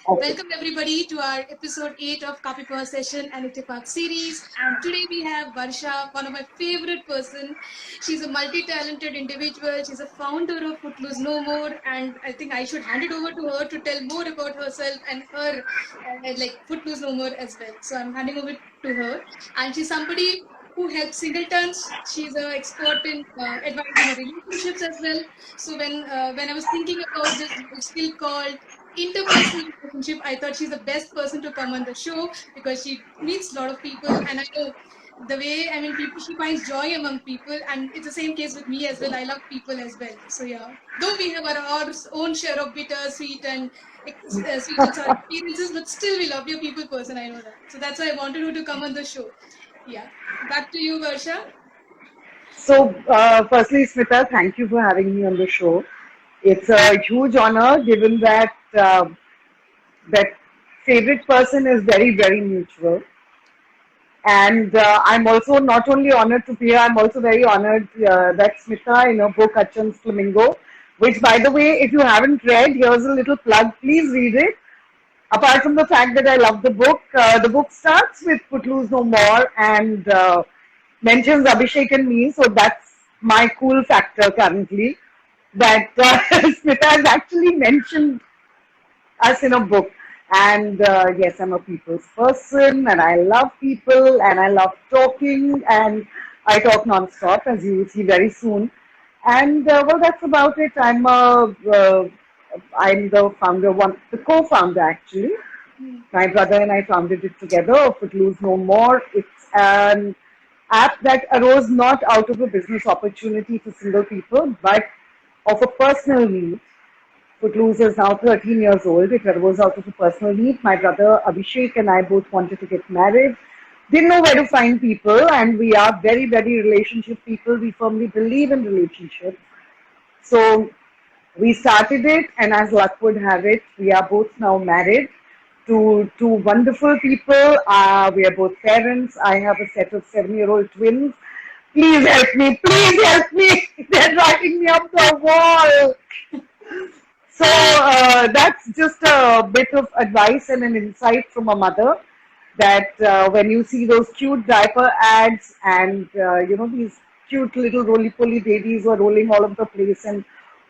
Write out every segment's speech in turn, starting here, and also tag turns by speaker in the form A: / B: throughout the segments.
A: Okay.
B: Welcome everybody to our episode 8 of Kapi Poha session and Ittefaq series. And today we have Varsha, one of my favorite person. She's a multi-talented individual. She's a founder of Footloose No More, and I think I should hand it over to her to tell more about herself and her like Footloose No More as well. So I'm handing over to her, and she's somebody who helps singletons. She's an expert in advising on relationships as well. So when I was thinking about this skill called interpersonal relationship, I thought she's the best person to come on the show because she meets a lot of people, and I know the way, I mean, people, she finds joy among people, and it's the same case with me as well. I love people as well. So yeah, though we have our own share of bitter, sweet, and sweet and sour experiences, but still we love your people person. I know that. So that's why I wanted her to come on the show. Yeah, back to you, Varsha.
A: So, firstly, Smita, thank you for having me on the show. It's a huge honor, given that that favorite person is very, very mutual. And I'm also not only honored to be here, I'm also very honored that Smita in her book Achan's Flamingo, which, by the way, if you haven't read, here's a little plug. Please read it. Apart from the fact that I love the book starts with Footloose No More and mentions Abhishek and me, so that's my cool factor currently. That Smita has actually mentioned us in a book. And yes, I'm a people's person, and I love people, and I love talking, and I talk non-stop, as you will see very soon. And well, that's about it. I'm the founder, the co-founder actually. My brother and I founded it together. Footloose No More. It's an app that arose not out of a business opportunity for single people, but of a personal need. Footloose is now 13 years old. It arose out of a personal need. My brother Abhishek and I both wanted to get married. Didn't know where to find people, and we are very, very relationship people. We firmly believe in relationships. So we started it, and as luck would have it, we are both now married to two wonderful people. We are both parents. I have a set of 7-year-old twins. Please help me. Please help me. They're driving me up the wall. So that's just a bit of advice and an insight from a mother that when you see those cute diaper ads and these cute little roly-poly babies who are rolling all over the place and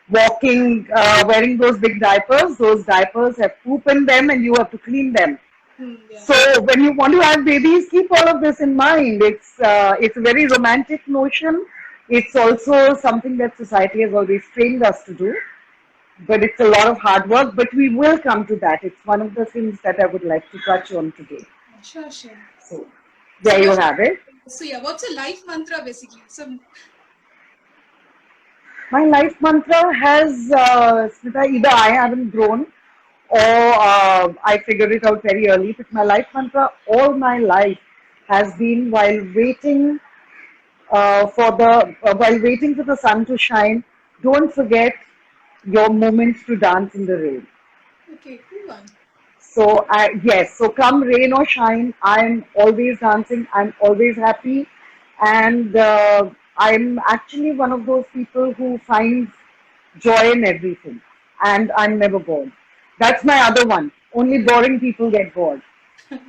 A: walking, wearing those diapers have poop in them and you have to clean them.
B: Yeah.
A: So when you want to have babies, keep all of this in mind. It's a very romantic notion. It's also something that society has always trained us to do, but it's a lot of hard work. But we will come to that. It's one of the things that I would like to touch on today.
B: Sure, sure.
A: So
B: So
A: there you
B: what?
A: have it.
B: So yeah, what's your life mantra basically? So
A: My life mantra has, Smita, either I haven't grown or I figured it out very early. But my life mantra all my life has been while waiting for the sun to shine, don't forget your moments to dance in the rain.
B: okay, cool one.
A: So yes, so come rain or shine, I'm always dancing. I'm always happy, and I'm actually one of those people who finds joy in everything, and I'm never bored. That's my other one. Only boring people get bored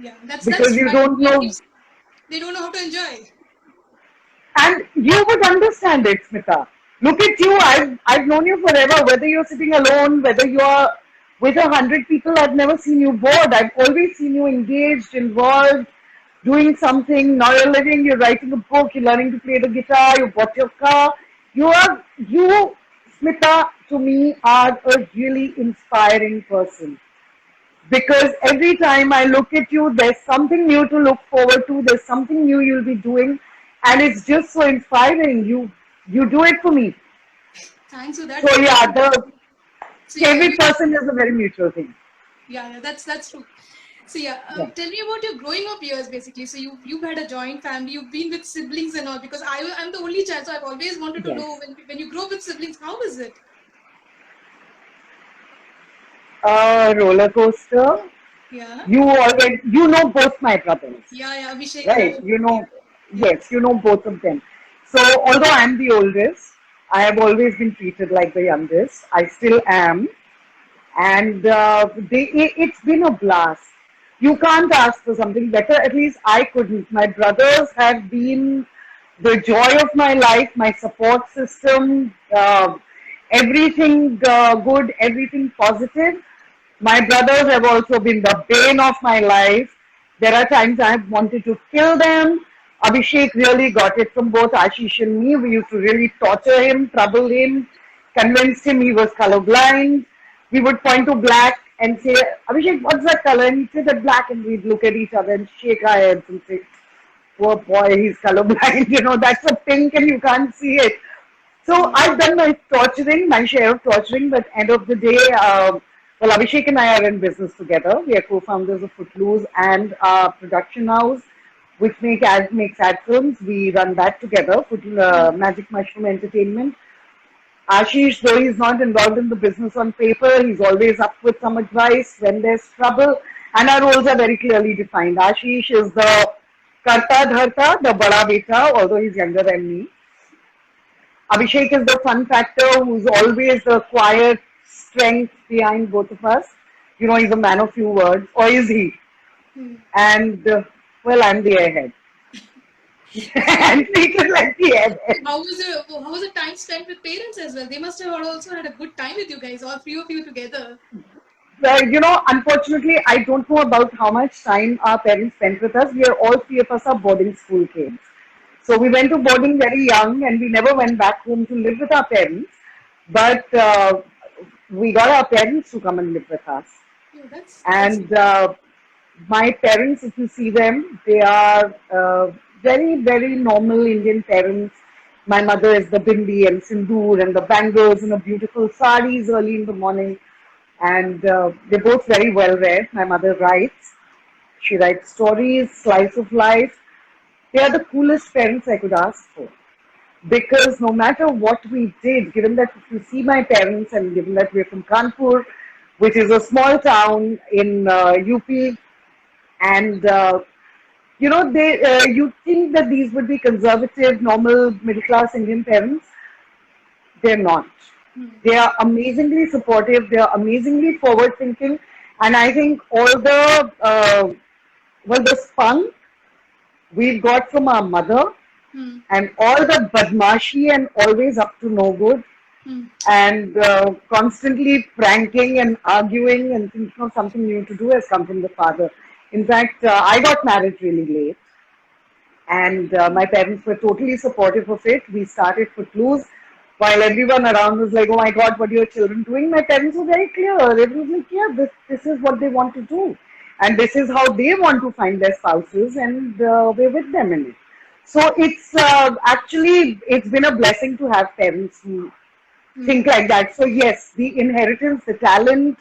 B: Yeah, that's
A: because
B: true.
A: you
B: I
A: don't know,
B: believe they don't know how to enjoy.
A: and you would understand it, Smita. Look at you. I've known you forever. Whether you're sitting alone, whether you're with 100 people, I've never seen you bored. I've always seen you engaged, involved, doing something. Now you're living. You're writing a book. You're learning to play the guitar. You bought your car. You, Smita, to me, are a really inspiring person because every time I look at you, there's something new to look forward to. There's something new you'll be doing, and it's just so inspiring. You do it for me.
B: Thanks for that.
A: So yeah, the
B: So yeah,
A: favorite person is a very mutual thing.
B: yeah, that's true. So yeah,
A: Yeah.
B: tell me about your growing up years basically. So you've had a joint family. You've been with siblings and all because I'm the only child, so I've always wanted to know
A: Yes.
B: when you grow up with siblings, how is it?
A: Roller coaster.
B: Yeah,
A: You know both my brothers,
B: yeah, Abhishek and
A: right?
B: Abhishek.
A: You know,
B: Yeah.
A: yes, you know both of them. So although I'm the oldest, I have always been treated like the youngest. I still am. and it's been a blast. You can't ask for something better. At least I couldn't. My brothers have been the joy of my life, my support system, everything good, everything positive. My brothers have also been the bane of my life. There are times I've wanted to kill them. Abhishek really got it from both Ashish and me. We used to really torture him, trouble him, convinced him he was colorblind. We would point to black and say, Abhishek, what's that color? And he'd say that black, and we'd look at each other and shake our heads and say, poor boy, he's colorblind. That's a pink and you can't see it. So I've done my share of torturing, but end of the day, well, Abhishek and I are in business together. We are co-founders of Footloose and our production house, which makes ad films. We run that together, Magic Mushroom Entertainment. Ashish, though he's not involved in the business on paper, he's always up with some advice when there's trouble, and our roles are very clearly defined. Ashish is the Karta Dharta, the Bada Beta, although he's younger than me. Abhishek is the fun factor who's always the quiet strength behind both of us. He's a man of few words, or is he? And, well, I'm the airhead. And treated like the airhead.
B: How was the time spent with parents as well? They must have also had a good time with you guys, all three of you together.
A: Unfortunately, I don't know about how much time our parents spent with us. All three of us are boarding school kids. So we went to boarding very young and we never went back home to live with our parents. But we got our parents to come and live with us. My parents, if you see them, they are very, very normal Indian parents. My mother is the bindi and sindoor and the bangles and the beautiful saris early in the morning. And they're both very well read. My mother writes. She writes stories, slice of life. They are the coolest parents I could ask for. Because no matter what we did, given that if you see my parents and given that we're from Kanpur, which is a small town in UP, and you think that these would be conservative, normal, middle-class Indian parents. They're not. They are amazingly supportive. They are amazingly forward-thinking, and I think all the spunk we've got from our mother, and all the badmashi and always up to no good, and constantly pranking and arguing and thinking of something new to do has come from the father. In fact, I got married really late, and my parents were totally supportive of it. We started Footloose. While everyone around was like, oh my God, what are your children doing? My parents were very clear. Everyone was like, yeah, this is what they want to do. And this is how they want to find their spouses, and we're with them in it. So it's it's been a blessing to have parents who think like that. So yes, the inheritance, the talent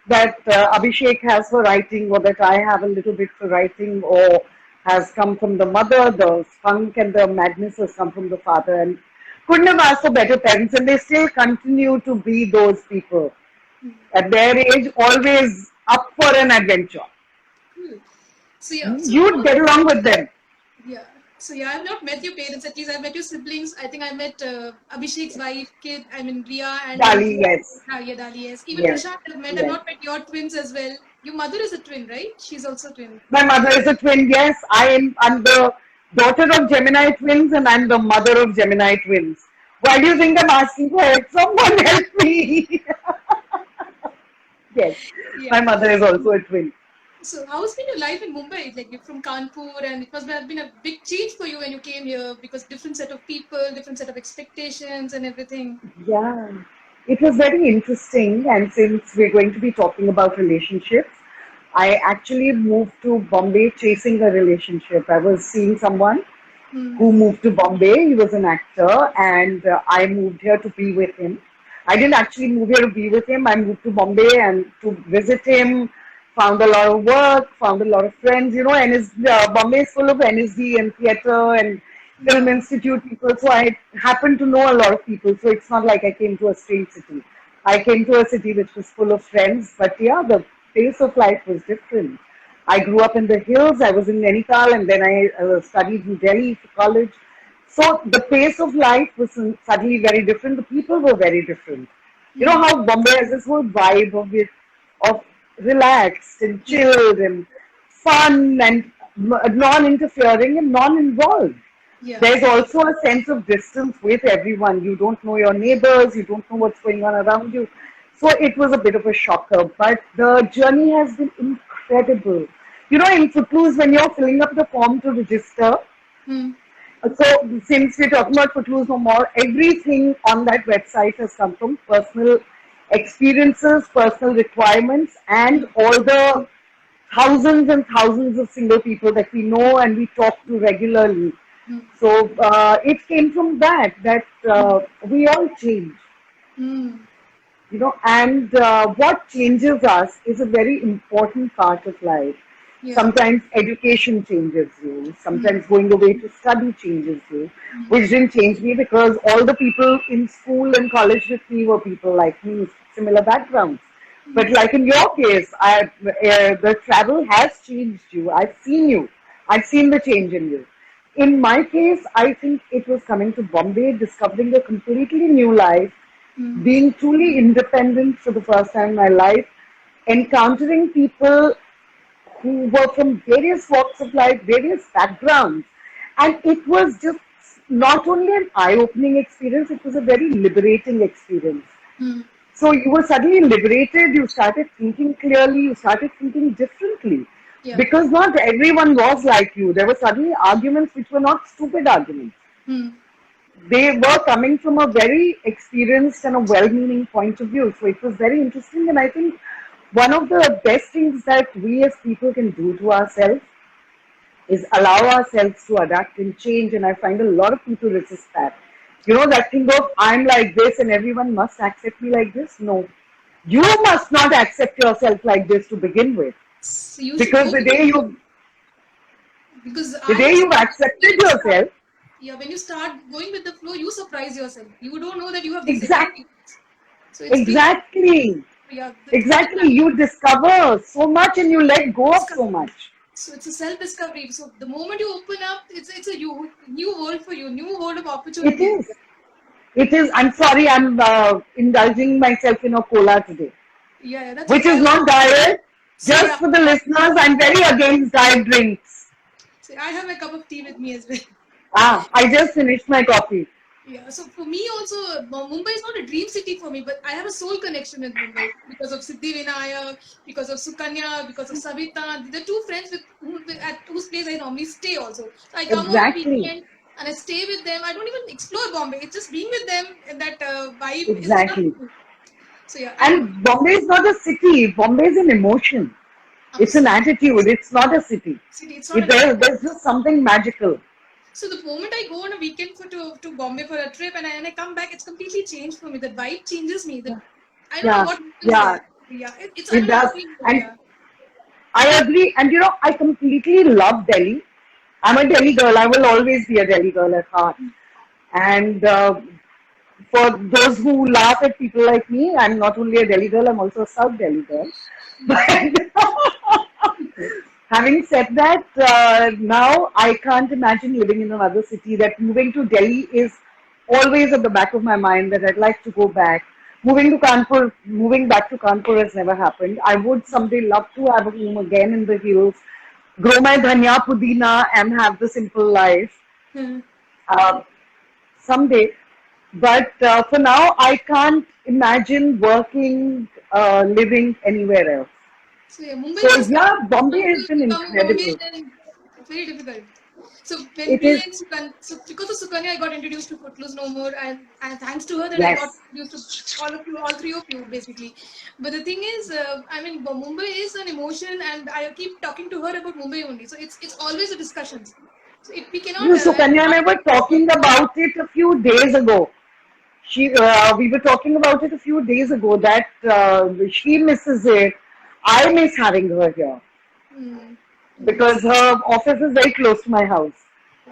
A: that Abhishek has for writing, or that I have a little bit for writing, or has come from the mother, the spunk and the madness has come from the father. And couldn't have asked for better parents, and they still continue to be those people. At their age, always up for an adventure.
B: So
A: you'd get along with them.
B: Yeah. So I've not met your parents. At least I've met your siblings. I think I met Abhishek's wife, kid. I mean Riya and
A: Dali, yes.
B: Yeah, Dali, yes. Even Prashant I've met. I've not met your twins as well. Your mother is a twin, right? She's also a twin.
A: My mother is a twin. Yes, I'm the daughter of Gemini twins, and I'm the mother of Gemini twins. Why do you think I'm asking for help? Someone help me. Yes, my mother is also a twin.
B: So how's been your life in Mumbai? Like, you're from Kanpur, and it must have been a big change for you when you came here, because different set of people, different set of expectations and everything.
A: Yeah, it was very interesting. And since we're going to be talking about relationships, I actually moved to Bombay chasing a relationship. I was seeing someone who moved to Bombay. He was an actor, and I moved here to be with him. I didn't actually move here to be with him. I moved to Bombay and to visit him. Found a lot of work, found a lot of friends, and Bombay is full of NSD and theatre and film institute people. So I happened to know a lot of people. So it's not like I came to a strange city. I came to a city which was full of friends. But yeah, the pace of life was different. I grew up in the hills. I was in Nainital, and then I studied in Delhi for college. So the pace of life was suddenly very different. The people were very different. You know how Bombay has this whole vibe of it. of relaxed and chilled and fun and non-interfering and non-involved.
B: Yeah.
A: There's also a sense of distance with everyone. You don't know your neighbors, you don't know what's going on around you. So it was a bit of a shocker, but the journey has been incredible. You know, in Footloose, when you're filling up the form to register, so since we're talking about Footloose no more, everything on that website has come from personal experiences, personal requirements, and all the thousands and thousands of single people that we know and we talk to regularly. So it came from that we all change, you know, and what changes us is a very important part of life.
B: Yeah.
A: Sometimes education changes you, sometimes going away to study changes you, which didn't change me because all the people in school and college with me were people like me, similar backgrounds. But like in your case, the travel has changed you. I've seen you. I've seen the change in you. In my case, I think it was coming to Bombay, discovering a completely new life, being truly independent for the first time in my life, encountering people who were from various walks of life, various backgrounds. And it was just not only an eye-opening experience, it was a very liberating experience. So you were suddenly liberated, you started thinking clearly, you started thinking differently.
B: Yeah.
A: Because not everyone was like you. There were suddenly arguments which were not stupid arguments. They were coming from a very experienced and a well-meaning point of view. So it was very interesting, and I think one of the best things that we as people can do to ourselves is allow ourselves to adapt and change, and I find a lot of people resist that. You know, that thing of I'm like this and everyone must accept me like this? No. You must not accept yourself like this to begin with.
B: So you
A: Because
B: should
A: the day you
B: because
A: the day you've accepted yourself,
B: yeah, when you start going with the flow, you surprise yourself. You don't know that you have this
A: exactly,
B: so it's
A: exactly, exactly, you discover so much and you let go of so much.
B: So it's a self-discovery. So the moment you open up, it's a new world for you, new world of opportunity.
A: It is. It is. I'm sorry, I'm indulging myself in a cola today.
B: Yeah, that's
A: which
B: okay.
A: is not diet.
B: So,
A: Just for the listeners, I'm very against diet drinks.
B: So I have a cup of tea with me as well.
A: I just finished my coffee.
B: Yeah, so for me also, Mumbai is not a dream city for me, but I have a soul connection with Mumbai because of Siddhi Vinayak, because of Sukanya, because of Savita. The two friends at whose place I normally stay also. So I come on weekend and I stay with them. I don't even explore Bombay. It's just being with them and that vibe is enough. So yeah.
A: And Bombay is not a city. Bombay is an emotion. It's an attitude. It's not a city. There's just something magical.
B: So the moment I go on a weekend to Bombay for a trip and I come back, it's completely changed for me. The vibe changes me. I don't know what.
A: It does. And I agree. And you know, I completely love Delhi. I'm a Delhi girl. I will always be a Delhi girl at heart. And for those who laugh at people like me, I'm not only a Delhi girl, I'm also a South Delhi girl. But having said that, now I can't imagine living in another city. That moving to Delhi is always at the back of my mind that I'd like to go back. Moving back to Kanpur has never happened. I would someday love to have a home again in the hills, grow my dhania pudina and have the simple life. Someday. But for now, I can't imagine working, living anywhere else.
B: So
A: Bombay has been incredible.
B: It's very difficult. So when because of Sukanya, I got introduced to Footloose no more, and thanks to her that I got introduced to all three of you basically. But the thing is, I mean, Mumbai is an emotion, and I keep talking to her about Mumbai only. So it's always a discussion. So if we cannot.
A: Sukanya and I were talking about it a few days ago. We were talking about it a few days ago that she misses it. I miss having her here because her office is very close to my house.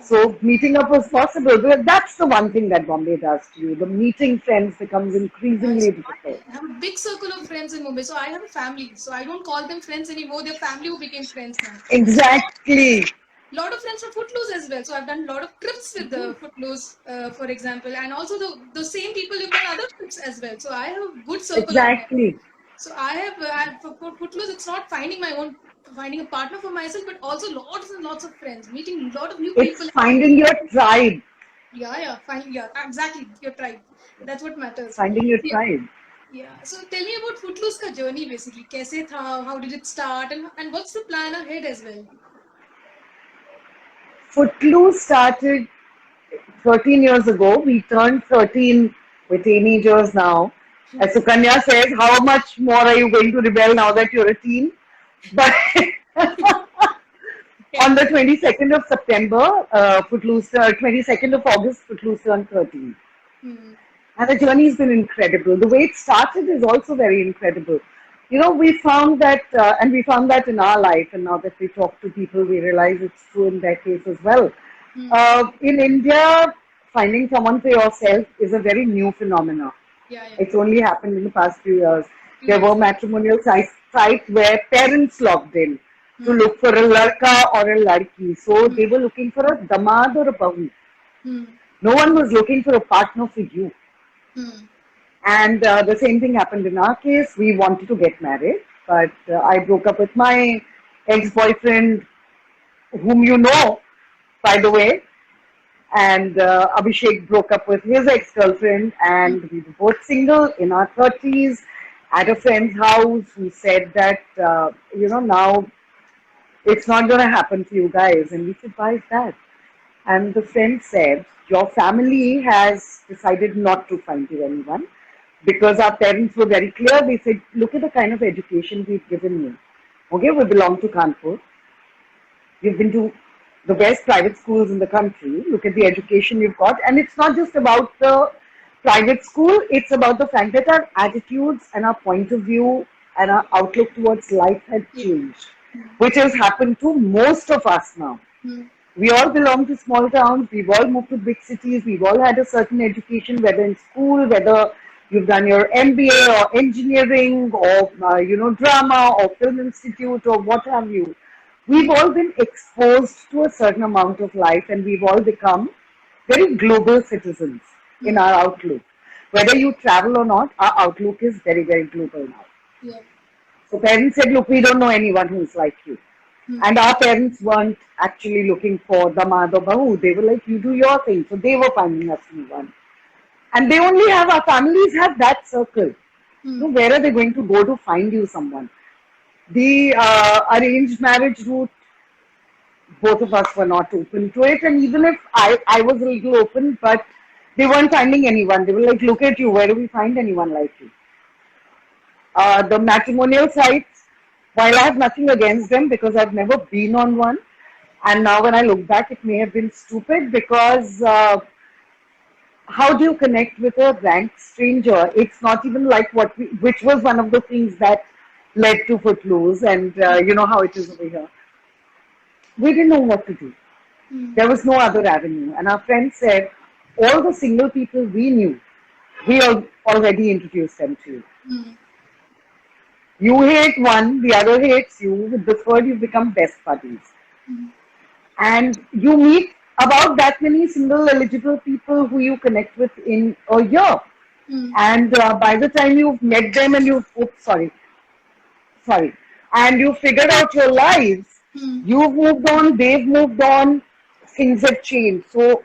A: So meeting up was possible. But that's the one thing that Bombay does to you. The meeting friends becomes increasingly difficult.
B: I have a big circle of friends in Mumbai. So I have a family. So I don't call them friends anymore. They're family who became friends now.
A: Exactly.
B: Lot of friends from Footloose as well. So I've done a lot of trips with the Footloose, for example, and also the same people have done other trips as well. So I have a good circle.
A: Exactly.
B: So I have for Footloose, it's not finding a partner for myself, but also lots and lots of friends, meeting a lot of new people.
A: It's finding your tribe.
B: Yeah, yeah, exactly, your tribe. That's what matters.
A: Finding your
B: Yeah,
A: tribe.
B: yeah. So tell me about Footloose ka journey basically. कैसे था? How did it start? And what's the plan ahead as well?
A: Footloose started 13 years ago. We turned 13. We're teenagers now. As Sukanya says, how much more are you going to rebel now that you're a teen? But on the 22nd of September, Footloose, 22nd of August, Footloose turned 13.
B: Hmm.
A: And the journey has been incredible. The way it started is also very incredible. You know, we found that, and we found that in our life, and now that we talk to people, we realize it's true in their case as well. In India, finding someone for yourself is a very new phenomenon.
B: Yeah.
A: It's only happened in the past few years. There
B: Yes.
A: were matrimonial sites where parents logged in to look for a ladka or a ladki. So they were looking for a damad or a bahu.
B: Hmm.
A: No one was looking for a partner for you.
B: Hmm.
A: And the same thing happened in our case. We wanted to get married, but I broke up with my ex-boyfriend, whom you know, by the way. And Abhishek broke up with his ex-girlfriend, and we were both single in our 30s at a friend's house who said that, now it's not going to happen for you guys. And we said, why is that? And the friend said, your family has decided not to find you anyone because our parents were very clear. They said, look at the kind of education we've given you. Okay, we belong to Kanpur. You've been to the best private schools in the country. Look at the education you've got. And it's not just about the private school, it's about the fact that our attitudes and our point of view and our outlook towards life had changed, which has happened to most of us now. We all belong to small towns, we've all moved to big cities, we've all had a certain education, whether in school, whether you've done your MBA or engineering or, drama or film institute or what have you. We've all been exposed to a certain amount of life and we've all become very global citizens in our outlook. Whether you travel or not, our outlook is very, very global now.
B: Yeah.
A: So parents said, look, we don't know anyone who's like you. And our parents weren't actually looking for damad or bahu. They were like, you do your thing. So they were finding us one. And they only have, our families have that circle. So where are they going to go to find you someone? The arranged marriage route, both of us were not open to it. And even if I was a little open, but they weren't finding anyone. They were like, look at you, where do we find anyone like you? The matrimonial sites, while I have nothing against them because I've never been on one, and now when I look back, it may have been stupid because how do you connect with a rank stranger? It's not even like which was one of the things that led to Footloose, and you know how it is over here. We didn't know what to do. There was no other avenue. And our friend said, all the single people we knew, we already introduced them to you. You hate one, the other hates you. With the third, you become best buddies. And you meet about that many single eligible people who you connect with in a year. And by the time you've met them and and you figured out your lives, you've moved on, they've moved on, things have changed. So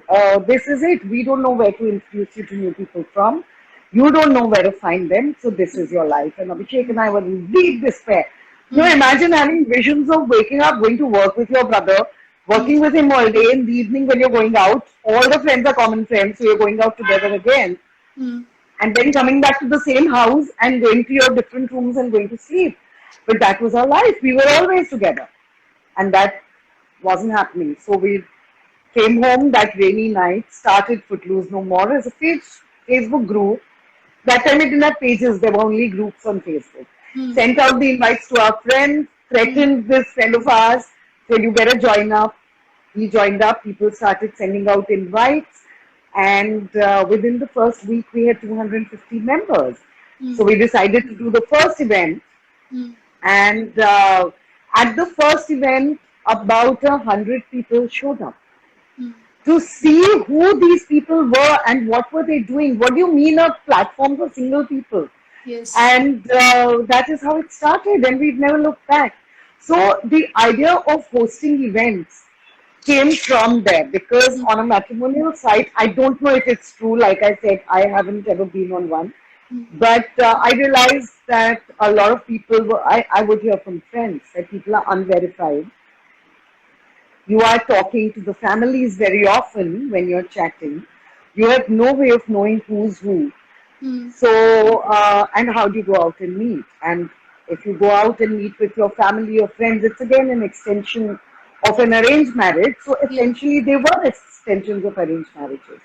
A: this is it. We don't know where to introduce you to new people from. You don't know where to find them. So this is your life. And Abhishek and I were in deep despair. You know, imagine having visions of waking up, going to work with your brother, working with him all day. In the evening when you're going out, all the friends are common friends. So you're going out together again. And then coming back to the same house and going to your different rooms and going to sleep. But that was our life. We were always together. And that wasn't happening. So we came home that rainy night, started Footloose No More as a Facebook group. That time it didn't have pages, there were only groups on Facebook. Sent out the invites to our friends, threatened this friend of ours, said you better join up. He joined up, people started sending out invites, and within the first week we had 250 members. So we decided to do the first event, and at the first event about 100 people showed up to see who these people were and what were they doing. What do you mean a platform for single people?
B: Yes.
A: And that is how it started, and we've never looked back. So the idea of hosting events came from there, because
B: Mm,
A: on a matrimonial site, I don't know if it's true. Like I said, I haven't ever been on one,
B: mm,
A: but I realized that a lot of people were, I would hear from friends that people are unverified. You are talking to the families very often when you're chatting. You have no way of knowing who's who.
B: mm,
A: So, and how do you go out and meet? And if you go out and meet with your family or friends, it's again an extension of an arranged marriage. So
B: yeah.
A: essentially, they were extensions of arranged marriages.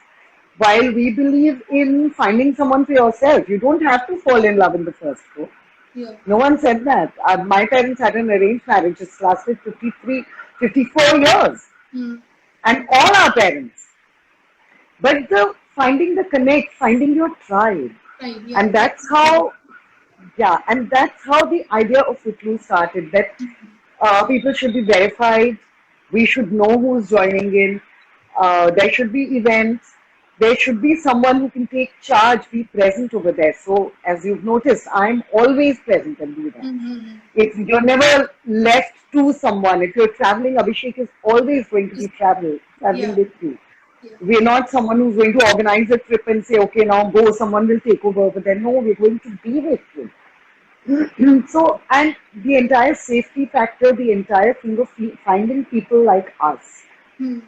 A: While we believe in finding someone for yourself, you don't have to fall in love in the first go.
B: Yeah.
A: No one said that. My parents had an arranged marriage. It lasted 53, 54 years.
B: Mm,
A: And all our parents. But the finding the connect, finding your tribe.
B: right. Yeah.
A: And that's how, yeah, and that's how the idea of Footloose started. That people should be verified. We should know who's joining in. There should be events. There should be someone who can take charge, be present over there. So, as you've noticed, I'm always present and be there.
B: Mm-hmm.
A: If you're never left to someone, if you're traveling, Abhishek is always going to be traveling
B: Yeah.
A: with you.
B: Yeah.
A: We're not someone who's going to organize a trip and say, okay, now go, someone will take over there. No, we're going to be with you. So, and the entire safety factor, the entire thing of finding people like us.
B: Mm,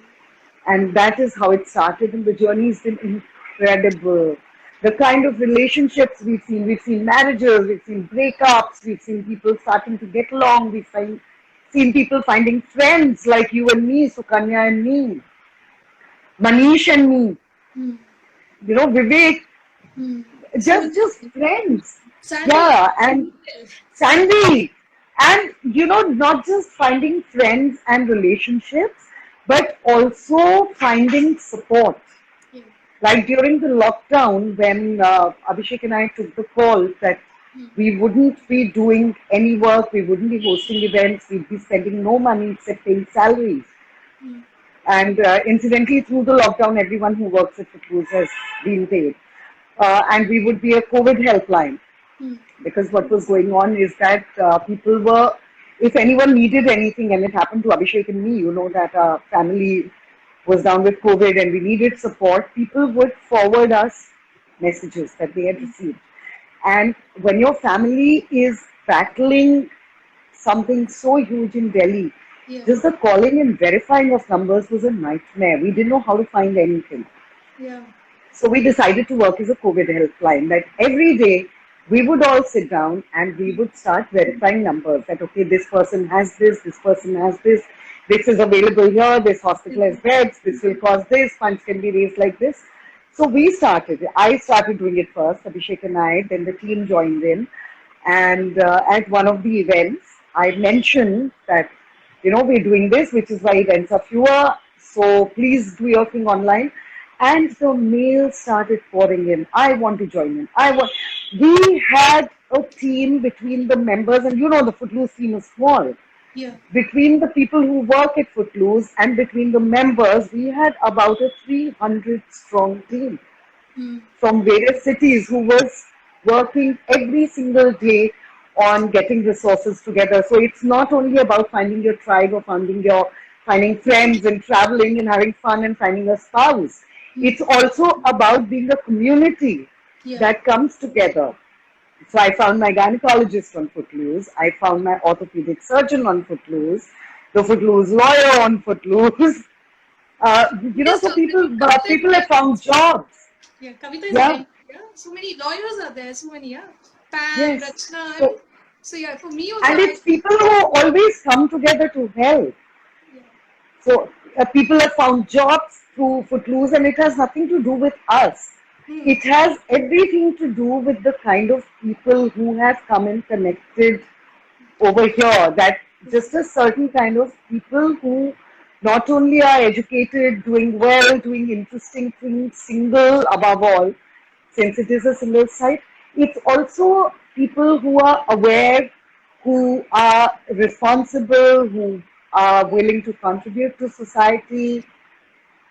A: And that is how it started, and the journey's been incredible. The kind of relationships we've seen marriages, we've seen breakups, we've seen people starting to get along, seen people finding friends like you and me, Sukanya and me, Manish and me,
B: mm,
A: Vivek,
B: mm. So
A: just friends.
B: Sandy.
A: Yeah, and Sandy. And not just finding friends and relationships, but also finding support.
B: Yeah.
A: Like during the lockdown, when Abhishek and I took the call that
B: Mm,
A: we wouldn't be doing any work, we wouldn't be hosting events, we'd be spending no money except paying salaries.
B: mm,
A: And incidentally, through the lockdown, everyone who works at Footloose has been paid. And we would be a COVID helpline,
B: mm,
A: because what was going on is that people were, if anyone needed anything, and it happened to Abhishek and me, that our family was down with COVID and we needed support, people would forward us messages that they had received. And when your family is battling something so huge in Delhi,
B: yeah.
A: just the calling and verifying of numbers was a nightmare. We didn't know how to find anything.
B: Yeah.
A: So we decided to work as a COVID helpline, that every day we would all sit down and we would start verifying numbers that, okay, this person has this person has this is available here, this hospital has beds, this will cost this, funds can be raised like this. So I started doing it first, Abhishek and I, then the team joined in. And at one of the events, I mentioned that, we're doing this, which is why events are fewer. So please do your thing online. And the mails started pouring in. I want to join in. We had a team between the members, and the Footloose team is small.
B: Yeah.
A: Between the people who work at Footloose and between the members, we had about a 300 strong team
B: Mm,
A: from various cities who was working every single day on getting resources together. So it's not only about finding your tribe or finding friends and traveling and having fun and finding a spouse.
B: mm,
A: It's also about being a community
B: yeah.
A: that comes together. So I found my gynecologist on Footloose. I found my orthopedic surgeon on Footloose, the Footloose lawyer on Footloose.
B: Just
A: So
B: Kavita is
A: people have found
B: against.
A: jobs.
B: Yeah. Kavita is
A: Yeah,
B: against. Yeah. So many lawyers are there. So many. Yeah. Pam,
A: yes.
B: Rachna. I mean,
A: So,
B: so yeah. For me also,
A: and
B: I.
A: it's people who always come together to help.
B: Yeah.
A: So people have found jobs through Footloose, and it has nothing to do with us.
B: Mm,
A: It has everything to do with the kind of people who have come and connected over here. That just a certain kind of people who not only are educated, doing well, doing interesting things, single above all, since it is a single site, it's also people who are aware, who are responsible, who are willing to contribute to society,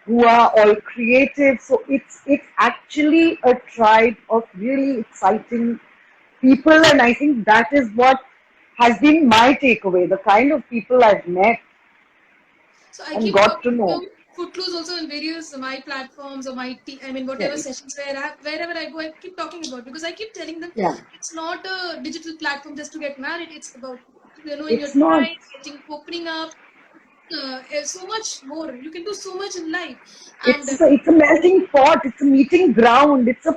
A: who are all creative. So it's actually a tribe of really exciting people, and I think that is what has been my takeaway, the kind of people I've met
B: So I
A: and
B: keep
A: got to
B: talking
A: know.
B: about Footloose also in various my platforms or I mean whatever
A: Right.
B: sessions wherever I go, I keep talking about, because I keep telling them
A: Yeah,
B: it's not a digital platform just to get married. It's about knowing your
A: it's not.
B: tribe, getting opening up. So much more. You can do so much in life, and
A: It's a melting pot. It's a meeting ground. It's a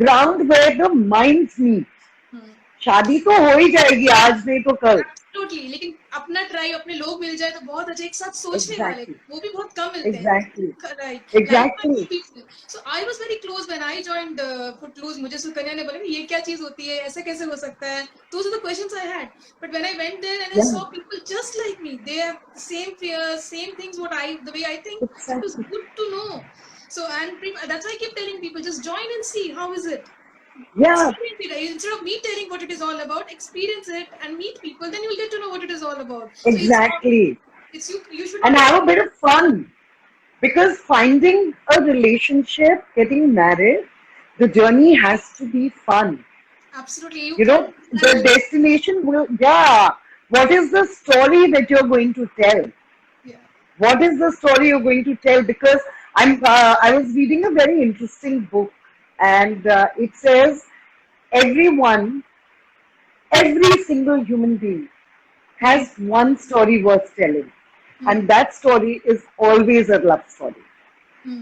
A: ground where the minds meet.
B: hmm.
A: शादी तो हो ही जाएगी आज नहीं तो कल.
B: Totally, लेकिन अपना ट्राई अपने लोग मिल जाए तो बहुत अच्छा, एक साथ सोचने वाले
A: Exactly.
B: वो भी बहुत कम मिलते हैं.
A: Exactly.
B: Right, like
A: Exactly.
B: Minded people. So I was very close when I joined Footloose. मुझे सुकन्या ने बोला ये क्या चीज होती है, ऐसे कैसे हो सकता है. Those are the questions I had. But when I went there and I
A: Yeah.
B: saw people just like me, they have the same fears, same things the way I think. It was
A: Exactly.
B: good to know. So that's why I keep telling people, just join and see how is it.
A: Yeah.
B: Experience it. Instead of me telling what it is all about, experience it and meet people, then you'll get to know what it is all about. So it's not,
A: Exactly.
B: it's you should
A: And
B: not
A: have a bit of fun. Because finding a relationship, getting married, the journey has to be fun.
B: absolutely, you
A: You
B: can't
A: know,
B: plan
A: the
B: it.
A: destination will, yeah. What is the story that you're going to tell?
B: Yeah.
A: What is the story you're going to tell? Because I was reading a very interesting book, and it says everyone, every single human being has one story worth telling, and that story is always a love story.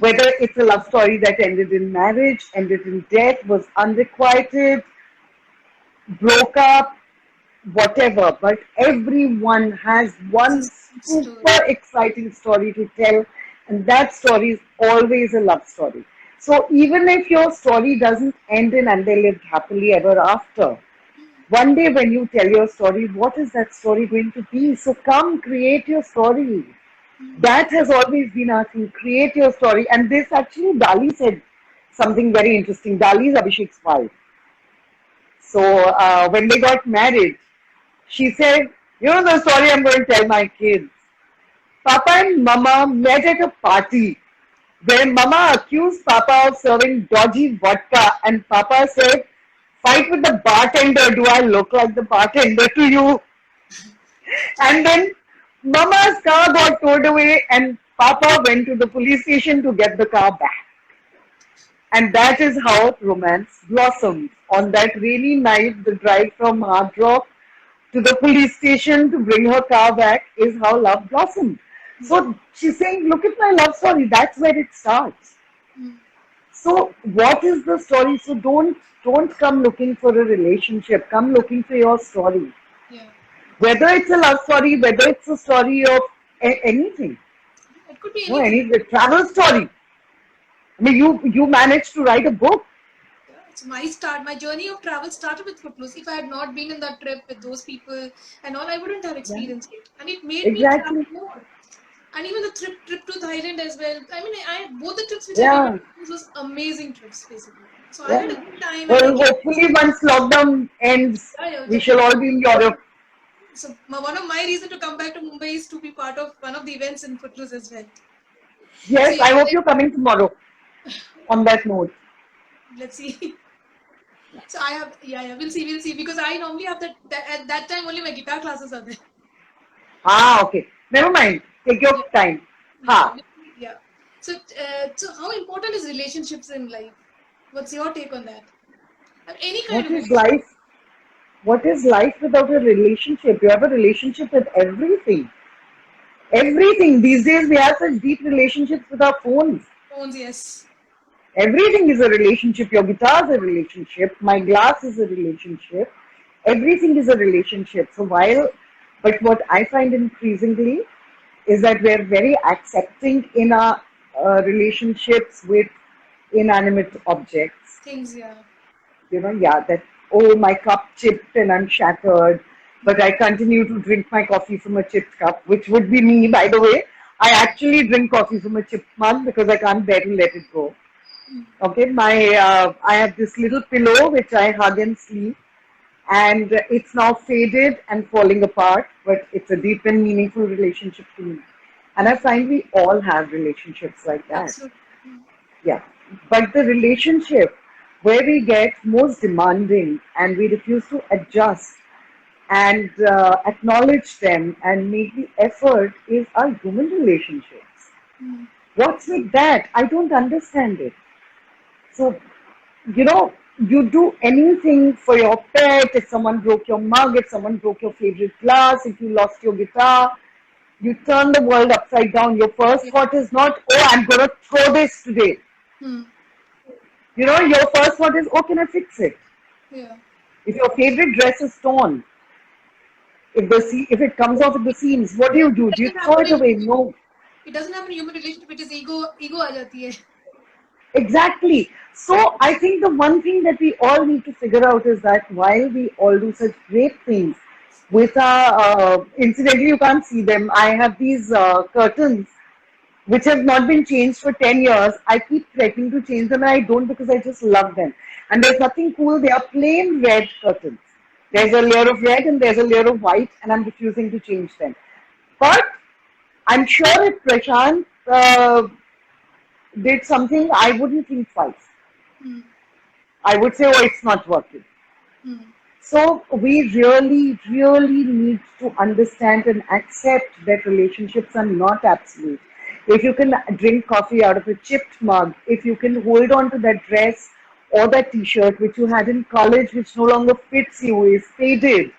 A: Whether it's a love story that ended in marriage, ended in death, was unrequited, broke up, whatever, but everyone has one
B: Story.
A: super exciting story to tell, and that story is always a love story. So even if your story doesn't end in and they lived happily ever after, one day when you tell your story, what is that story going to be? So come create your story. That has always been our thing. Create your story. And this actually, Dali said something very interesting. Dali is Abhishek's wife. So when they got married, she said, you know the story I'm going to tell my kids. Papa and Mama met at a party where Mama accused Papa of serving dodgy vodka, and Papa said, fight with the bartender. Do I look like the bartender to you? And then Mama's car got towed away, and Papa went to the police station to get the car back. And that is how romance blossomed. On that rainy night, the drive from Hard Rock to the police station to bring her car back is how love blossomed. So she's saying, look at my love story. That's where it starts. So what is the story? So don't come looking for a relationship. Come looking for your story.
B: Yeah.
A: Whether it's a love story, whether it's a story of anything,
B: It could be
A: no,
B: anything.
A: any travel story. I mean, you managed to write a book.
B: It's my start. My journey of travel started with Footloose. If I had not been in that trip with those people and all, I wouldn't have
A: Yeah,
B: experienced it. And it made me travel
A: exactly.
B: more. And even the trip to Thailand as well. I mean, I both the trips which I did
A: Yeah,
B: was amazing trips basically. So I had
A: yeah.
B: a good time, and I
A: Well,
B: keep
A: hopefully once lockdown ends,
B: yeah, yeah,
A: we shall all
B: definitely.
A: be in Europe.
B: So one of my reasons to come back to Mumbai is to be part of one of the events in Footloose as well. So
A: Yes,
B: yeah,
A: I hope you're coming tomorrow. On that note.
B: let's see. So I have we'll see, because I normally have that at that time only my guitar classes are there.
A: Ah, okay. Never mind. Take your
B: Yeah,
A: time.
B: yeah,
A: Ha.
B: yeah. So how important is relationships in life? What's your take on that? Any kind
A: What
B: of
A: is
B: relationship?
A: life? What is life without a relationship? You have a relationship with everything. Everything. These days we have such deep relationships with our phones.
B: Phones, yes.
A: Everything is a relationship. Your guitar is a relationship. My glass is a relationship. Everything is a relationship. But what I find increasingly is that we're very accepting in our relationships with inanimate objects.
B: Things, yeah.
A: Yeah, that, oh, my cup chipped and I'm shattered, but I continue to drink my coffee from a chipped cup, which would be me, by the way. I actually drink coffee from a chipped mug because I can't bear to let it go. Okay, I have this little pillow which I hug and sleep, and it's now faded and falling apart, but it's a deep and meaningful relationship to me. And I find we all have relationships like that.
B: Absolutely.
A: Yeah. But the relationship, where we get most demanding and we refuse to adjust and acknowledge them and make the effort is our human relationships. What's with that? I don't understand it. So, you do anything for your pet. If someone broke your mug, if someone broke your favorite glass, if you lost your guitar, you turn the world upside down. Your first
B: Yeah.
A: thought is not, oh, I'm going to throw this today.
B: Hmm.
A: Your first thought is, oh, can I fix it?
B: Yeah.
A: If your favorite dress is torn, if it comes off at the seams, what do?
B: It
A: Do you
B: doesn't
A: throw
B: happen
A: it
B: in
A: away? No.
B: it doesn't happen in human relationship. It is ego आ जाती है.
A: Exactly. So I think the one thing that we all need to figure out is that while we all do such great things with our, incidentally, you can't see them. I have these curtains which have not been changed for 10 years. I keep threatening to change them and I don't because I just love them. And there's nothing cool. They are plain red curtains. There's a layer of red and there's a layer of white and I'm refusing to change them. But I'm sure if Prashant did something, I wouldn't think twice. I would say, oh, it's not working. So we really, really need to understand and accept that relationships are not absolute. If you can drink coffee out of a chipped mug, if you can hold on to that dress or that t-shirt which you had in college which no longer fits you, is faded,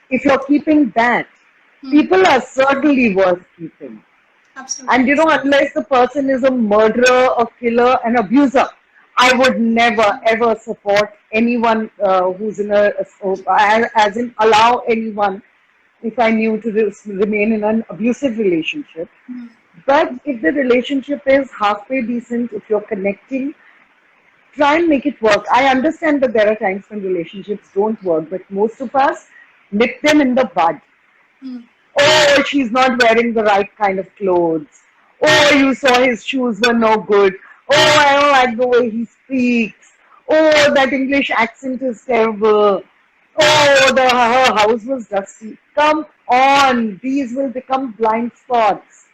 A: if you're keeping that, people are certainly worth keeping.
B: Absolutely.
A: And unless the person is a murderer, a killer, an abuser, I would never ever support anyone who's in as in allow anyone, if I knew, to remain in an abusive relationship. But if the relationship is halfway decent, if you're connecting, try and make it work. I understand that there are times when relationships don't work, but most of us nip them in the bud. Oh, she's not wearing the right kind of clothes. Oh, you saw his shoes were no good. Oh, I don't like the way he speaks. Oh, that English accent is terrible. Oh, her house was dusty. Come on, these will become blind spots.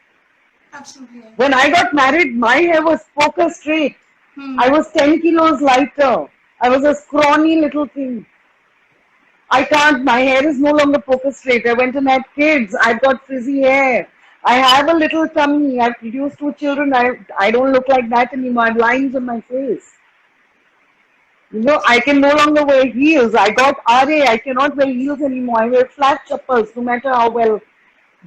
B: Absolutely.
A: When I got married, my hair was poker straight. I was 10 kilos lighter. I was a scrawny little thing. I can't, my hair is no longer poker straight. I went and had kids. I've got frizzy hair. I have a little tummy. I've produced 2 children. I don't look like that anymore. I have lines on my face. I can no longer wear heels. I got RA. I cannot wear heels anymore. I wear flat chappals no matter how well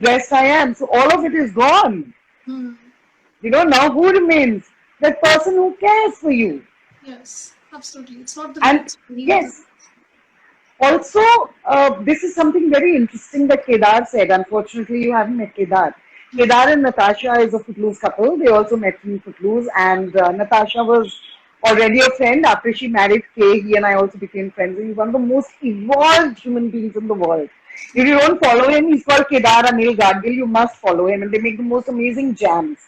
A: dressed I am. So all of it is gone. Now who remains? That person who cares for you.
B: Yes, absolutely. It's not the
A: And yes. Also, this is something very interesting that Kedar said. Unfortunately, you haven't met Kedar. Kedar and Natasha is a Footloose couple. They also met in Footloose, and Natasha was already a friend. After she married Kay, he and I also became friends. He's one of the most evolved human beings in the world. If you don't follow him, he's called Kedar Anil Gadgil. You must follow him, and they make the most amazing jams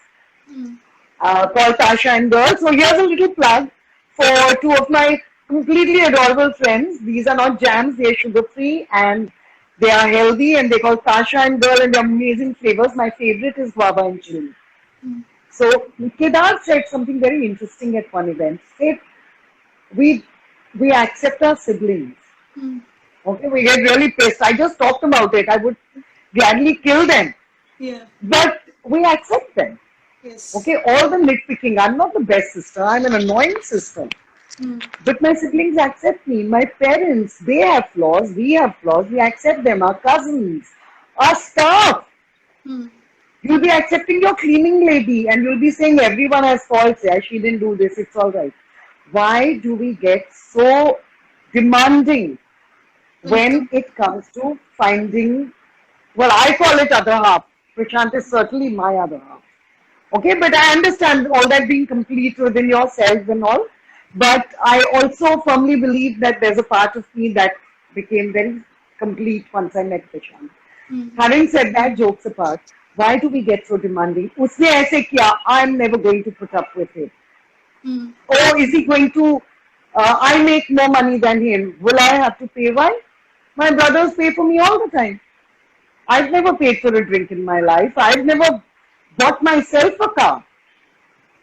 A: called Tasha and Girl. So here's a little plug for 2 of my completely adorable friends. These are not jams, they're sugar-free and they are healthy and they're called Tasha and Girl and they're amazing flavors. My favorite is guava and chili. So Kedar said something very interesting at one event. He said, we accept our siblings. Okay, we get really pissed. I just talked about it. I would gladly kill them.
B: Yeah.
A: But we accept them.
B: Yes.
A: Okay, all the nitpicking. I'm not the best sister. I'm an annoying sister. But my siblings accept me. My parents, they have flaws. We have flaws. We accept them. Our cousins, our staff. You'll be accepting your cleaning lady and you'll be saying everyone has faults. Yeah, she didn't do this. It's all right. Why do we get so demanding when it comes to finding, well, I call it other half. Prashant is certainly my other half. Okay, but I understand all that being complete within yourself and all. But I also firmly believe that there's a part of me that became very complete once I met Prashant. Having said that, jokes apart, why do we get so demanding? Usne aise kiya, I'm never going to put up with it. Oh, is he going to, I make more money than him. Will I have to pay? Why? My brothers pay for me all the time. I've never paid for a drink in my life. I've never bought myself a car.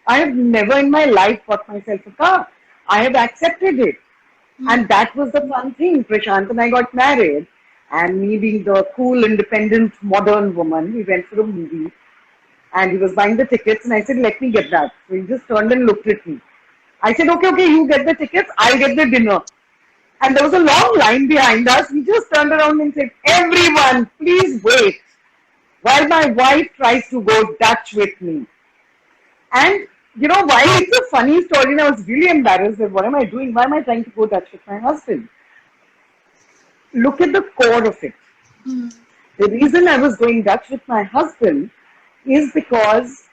A: I have never in my life bought myself a car. I have accepted it. And that was the fun thing. Prashant and I got married, and me being the cool, independent, modern woman, we went for a movie, and he was buying the tickets, and I said, "Let me get that." So he just turned and looked at me. I said, "Okay, okay, you get the tickets, I'll get the dinner." And there was a long line behind us. He just turned around and said, "Everyone, please wait while my wife tries to go Dutch with me." And you know, why it's a funny story, and I was really embarrassed that what am I doing? Why am I trying to go Dutch with my husband? Look at the core of it. The reason I was going Dutch with my husband is because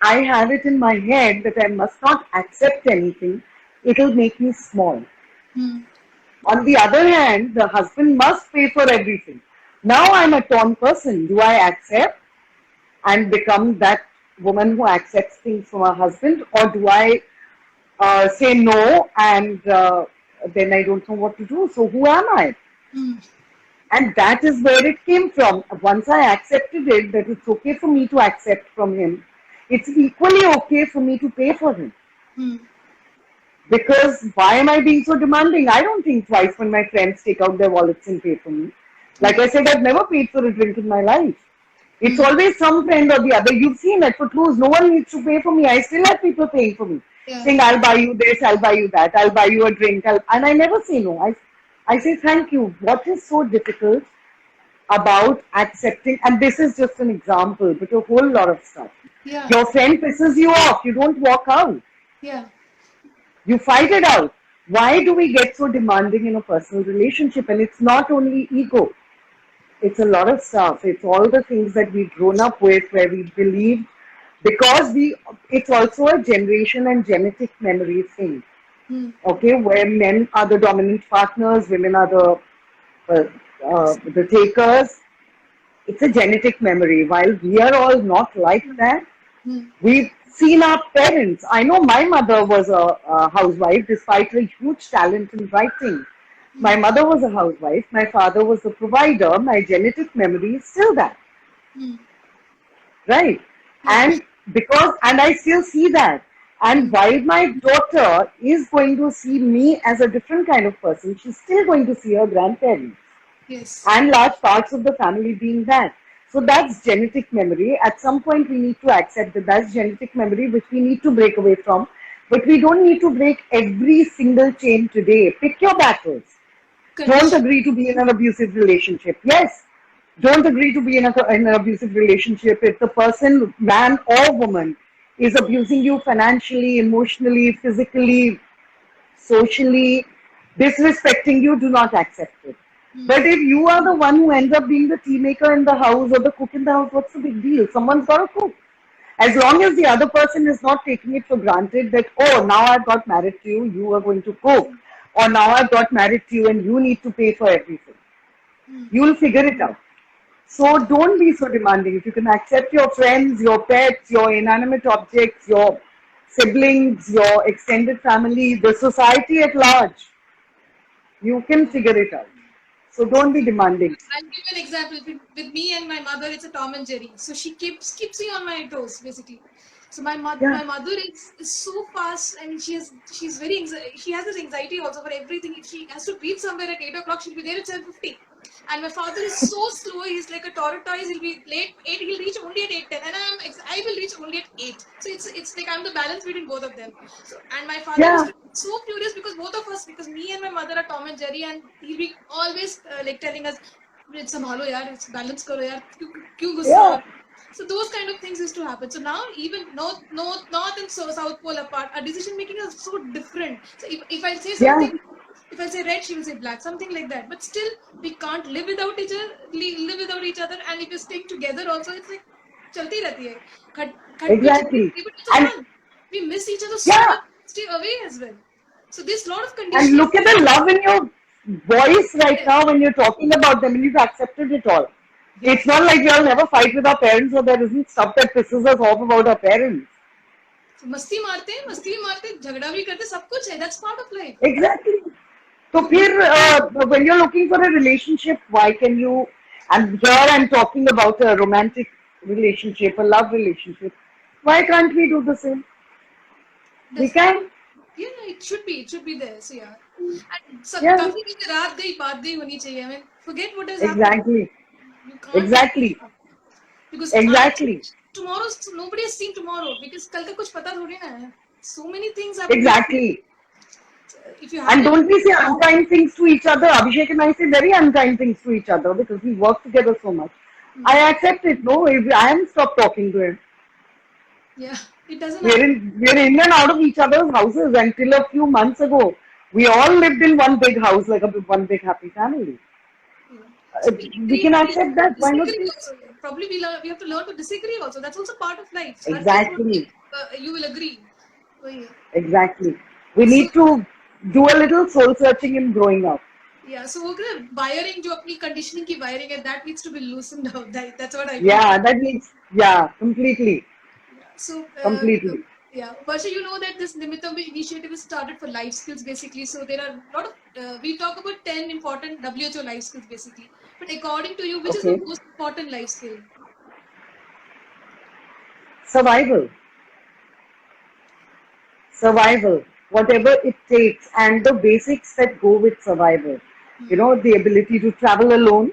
A: I have it in my head that I must not accept anything. It'll make me small. On the other hand, the husband must pay for everything. Now I'm a torn person. Do I accept and become that woman who accepts things from her husband, or do I say no and then I don't know what to do? So who am I? And that is where it came from. Once I accepted it, that it's okay for me to accept from him, it's equally okay for me to pay for him. Because why am I being so demanding? I don't think twice when my friends take out their wallets and pay for me. Like I said, I've never paid for a drink in my life. It's always some friend or the other. You've seen at Footloose, no one needs to pay for me. I still have people paying for me. Saying, I'll buy you this, I'll buy you that, I'll buy you a drink. And I never say no. I say thank you. What is so difficult about accepting, and this is just an example, but a whole lot of stuff. Your friend pisses you off, you don't walk out. You fight it out. Why do we get so demanding in a personal relationship? And it's not only ego. It's a lot of stuff. It's all the things that we've grown up with, where we believe, because it's also a generation and genetic memory thing. Okay, where men are the dominant partners, women are the takers. It's a genetic memory. While we are all not like that, we've seen our parents. I know my mother was a housewife despite her huge talent in writing. My mother was a housewife. My father was the provider. My genetic memory is still that. Right? And I still see that. And while my daughter is going to see me as a different kind of person, she's still going to see her grandparents. And large parts of the family being that. So that's genetic memory. At some point, we need to accept that that's genetic memory, which we need to break away from. But we don't need to break every single chain today. Pick your battles. Don't agree to be in an abusive relationship. Yes. Don't agree to be in an abusive relationship if the person, man or woman, is abusing you financially, emotionally, physically, socially, disrespecting you. Do not accept it. But if you are the one who ends up being the tea maker in the house or the cook in the house, what's the big deal? Someone's got to cook. As long as the other person is not taking it for granted that, oh, now I've got married to you, you are going to cook. Or now I've got married to you and you need to pay for everything. You'll figure it out. So don't be so demanding. If you can accept your friends, your pets, your inanimate objects, your siblings, your extended family, the society at large, you can figure it out. So don't be demanding.
B: I'll give an example. With me and my mother, it's a Tom and Jerry. So she keeps me on my toes, basically. So my mother is so fast. I mean, she has this anxiety also for everything. If she has to reach somewhere at 8 o'clock, she'll be there at 7:50. And my father is so slow. He's like a tortoise. He'll be late 8. He'll reach only at 8:10, and I will reach only at 8. So it's like I'm the balance between both of them. So, and my father is so furious because both of us, because me and my mother are Tom and Jerry, and he'll be always like telling us, "Samhalo yaar, it's balance karo yaar, kyun gussa?" So those kind of things used to happen. So now even north and south pole apart, our decision making is so different. So if I say something, if I say red, she will say black, something like that. But still, we can't live without each other. And if we're staying together, also it's like chalti rehti hai.
A: Exactly.
B: And we miss each other so much. Stay away as well. So there's a lot of conditions.
A: And look at the love in your voice right now when you're talking about them, and you've accepted it all. It's not like we'll never fight with our parents, or there isn't stuff that pisses us off about our parents.
B: So मस्ती मारते, झगड़ा भी करते, सब कुछ है. That's part of life.
A: Exactly. So when you're looking for a relationship, why can you? And here I'm talking about a romantic relationship, a love relationship. Why can't we do the same? We can.
B: Yeah, it should be. It should be there. So yeah. And so
A: Yeah.
B: काफी की रात गई बात गई होनी चाहिए. I mean, forget what has happened.
A: Exactly.
B: You can't forget
A: Exactly.
B: because
A: Exactly.
B: tomorrow nobody has seen tomorrow because कल का कुछ पता थोड़ी ना है. So many things happen.
A: Exactly.
B: If you
A: And
B: haven't,
A: don't we say unkind things to each other? Abhishek and I say very unkind things to each other because we work together so much. I accept it. No, I haven't stopped talking to him.
B: yeah, it doesn't
A: We're
B: happen.
A: in and out of each other's houses. Until a few months ago, we all lived in one big house, like one big happy family.
B: Yeah. So we
A: We
B: agree,
A: can
B: we
A: accept that. Why not?
B: disagree also. Probably we have to learn to disagree also. That's also part of life. हर चीज
A: Exactly.
B: you will agree. वही है.
A: Exactly. We
B: So
A: need to do a little soul searching in growing up.
B: yeah, so वो क्या wiring जो अपनी conditioning की wiring है that needs to be loosened out. That's what I feel.
A: Yeah, that means, yeah, completely.
B: Yeah. So
A: Completely.
B: yeah, Varsha, you know that this NiMiTHAM initiative is started for life skills basically. So there are a lot of we talk about 10 important WHO life skills basically. But according to you, which is the
A: Okay.
B: most important life skill?
A: Survival. Survival. Whatever it takes, and the basics that go with survival. You know, the ability to travel alone,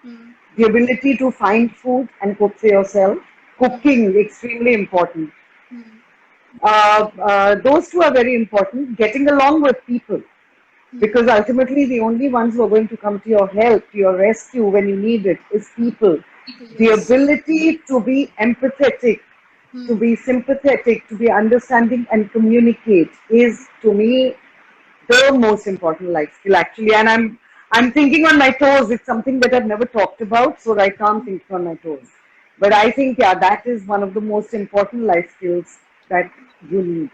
B: Hmm.
A: the ability to find food and cook for yourself. Cooking, extremely important.
B: Hmm.
A: Those two are very important. Getting along with people, because ultimately the only ones who are going to come to your help, to your rescue when you need it, is people.
B: People,
A: The
B: yes.
A: ability to be empathetic, to be sympathetic, to be understanding and communicate is to me the most important life skill actually. And I'm thinking on my toes. It's something that I've never talked about, so I can't think on my toes. But I think that is one of the most important life skills that you need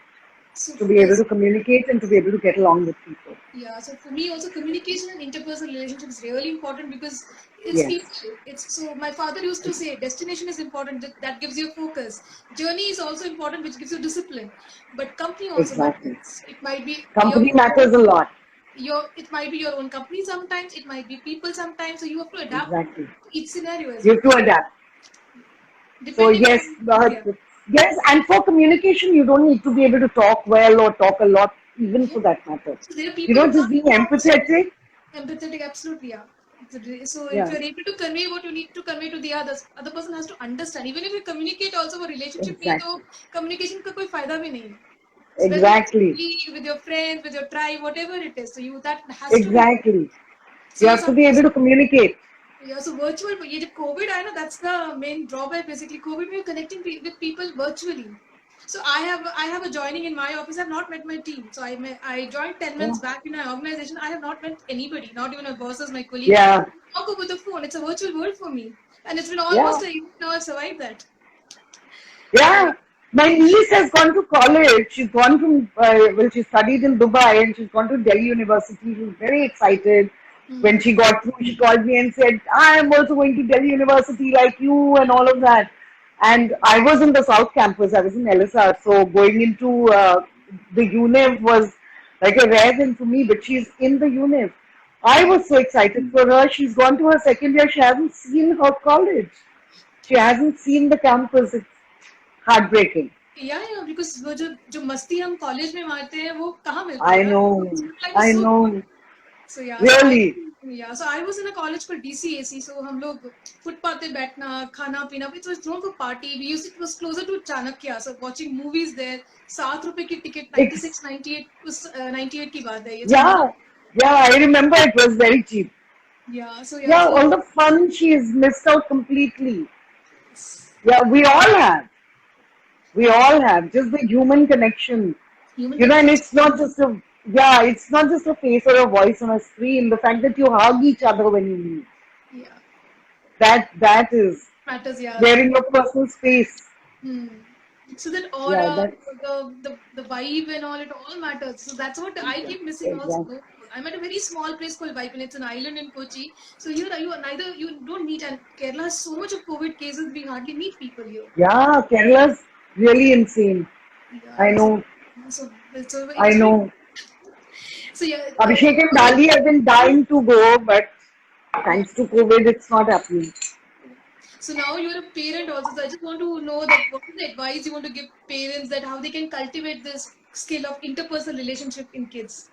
B: So
A: to be able to communicate and to be able to get along with people.
B: yeah, so for me also communication and interpersonal relationship is really important because it's
A: Yes,
B: people. It's so my father used to say destination is important, that gives you focus. Journey is also important, which gives you discipline. But company also
A: exactly.
B: matters. It might be
A: Company matters a lot.
B: it might be your own company sometimes, it might be people sometimes, so you have to adapt
A: Exactly.
B: to each scenario as
A: You
B: well.
A: have to adapt. So
B: Depending
A: yes,
B: on yeah.
A: yes, and for communication, you don't need to be able to talk well or talk a lot, even
B: Yeah.
A: for that matter.
B: So there are
A: You
B: people
A: know,
B: who
A: just
B: can't
A: being
B: talk.
A: empathetic.
B: Empathetic, absolutely, yeah. So if
A: Yeah,
B: you're able to convey what you need to convey to the others, other person has to understand. Even if you communicate also for relationship में तो
A: exactly,
B: communication का कोई फायदा भी नहीं है. So whether it's
A: exactly,
B: with your friends, with your tribe, whatever it is, so you that has to be.
A: exactly. You
B: So
A: have to be able to communicate.
B: yeah, so virtual. ये जब COVID आया ना, that's the main drawback basically. COVID में connecting with people virtually. So I have a joining in my office. I've not met my team. So I joined 10
A: Yeah,
B: months back in my organization. I have not met anybody, not even my bosses, my colleagues.
A: yeah,
B: Talk over the phone. It's a virtual world for me, and it's been
A: yeah.
B: almost a year now. I've survived that. So
A: Yeah. My niece has gone to college. She's gone from, well, she studied in Dubai and she's gone to Delhi University. She was very excited. When she got through, she called me and said, I am also going to Delhi University like you and all of that. And I was in the South campus. I was in LSR. So going into the UNIV was like a rare thing for me, but she's in the UNIV. I was so excited for her. She's gone to her second year. She hasn't seen her college. She hasn't seen the campus. It's heartbreaking.
B: yeah, because वो जो मस्ती हम college में मारते हैं वो कहाँ मिलती
A: I
B: है.
A: know.
B: Life is
A: I
B: so
A: know.
B: so yeah,
A: Really.
B: so I was in a college called DCAC. So हम लोग फुटपाथ पे बैठना, खाना पीना. It was known for party. It was closer to Chanakya. So watching movies there. ₹7 की ticket, 96, 98 was 98 की बात है ये. So
A: Yeah. Yeah, I remember it was very cheap.
B: yeah,
A: Yeah,
B: so
A: all the fun she's missed out completely. Yeah, we all have. We all have. Just the human connection.
B: human
A: You know, and
B: connection.
A: it's not just a face or a voice on a screen. The fact that you hug each other when you meet.
B: Yeah,
A: That is
B: matters. Yeah.
A: there in your personal space.
B: Hmm. So that
A: Yeah,
B: aura,
A: that's
B: the vibe and all, it all matters. So that's what I keep missing also.
A: exactly.
B: I'm at a very small place called Vibe, and it's an island in Kochi. So here you don't meet, and Kerala has so much of COVID cases. We hardly meet people here.
A: Yeah, Kerala's really insane. I
B: Yeah.
A: know.
B: So
A: I
B: it's very
A: know.
B: so yeah.
A: Abhishek and Dali have been dying to go, but thanks to COVID, it's not happening.
B: So now you're a parent also. So I just want to know that what is the advice you want to give parents that how they can cultivate this skill of interpersonal relationship in kids?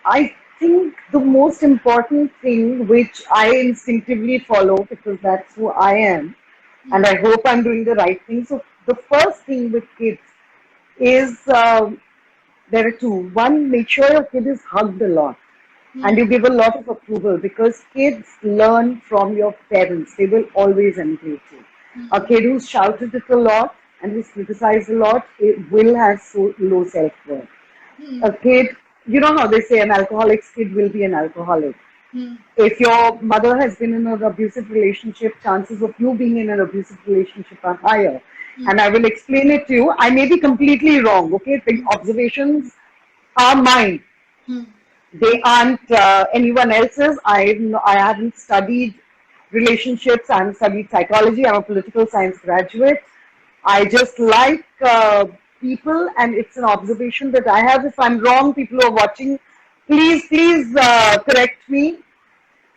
A: I think the most important thing which I instinctively follow because that's who I am, and I hope I'm doing the right thing. So the first thing with kids is there are two. One, make sure your kid is hugged a lot and you give a lot of approval because kids learn from your parents. They will always emulate you. A kid who's shouted at a lot and who's criticized a lot, it will have so low self-worth. A kid, you know how they say an alcoholic's kid will be an alcoholic. If your mother has been in an abusive relationship, chances of you being in an abusive relationship are higher. And I will explain it to you. I may be completely wrong, okay? The observations are mine. They aren't anyone else's. I haven't studied relationships. I haven't studied psychology. I'm a political science graduate. I just like people, and it's an observation that I have. If I'm wrong, people who are watching, please correct me.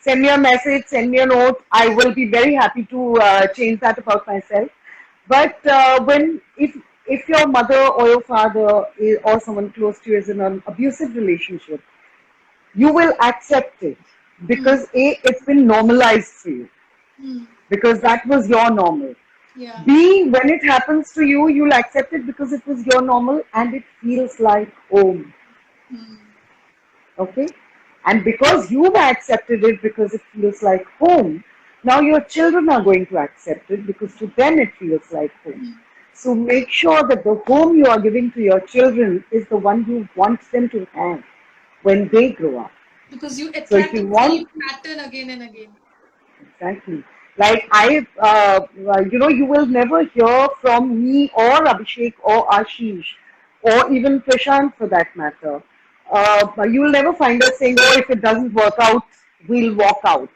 A: Send me a message, send me a note. I will be very happy to change that about myself. But when if your mother or your father or someone close to you is in an abusive relationship, you will accept it because A, it's been normalized for you because that was your normal.
B: Yeah.
A: B, when it happens to you, you'll accept it because it was your normal and it feels like home. Okay? And because you've accepted it because it feels like home, now your children are going to accept it because to them it feels like home. So make sure that the home you are giving to your children is the one you want them to have when they grow up.
B: Because you
A: So if
B: attract
A: you
B: the
A: want,
B: same pattern again and again.
A: exactly. Like you will never hear from me or Abhishek or Ashish or even Prashant for that matter. You will never find us saying, "Oh, if it doesn't work out, we'll walk out."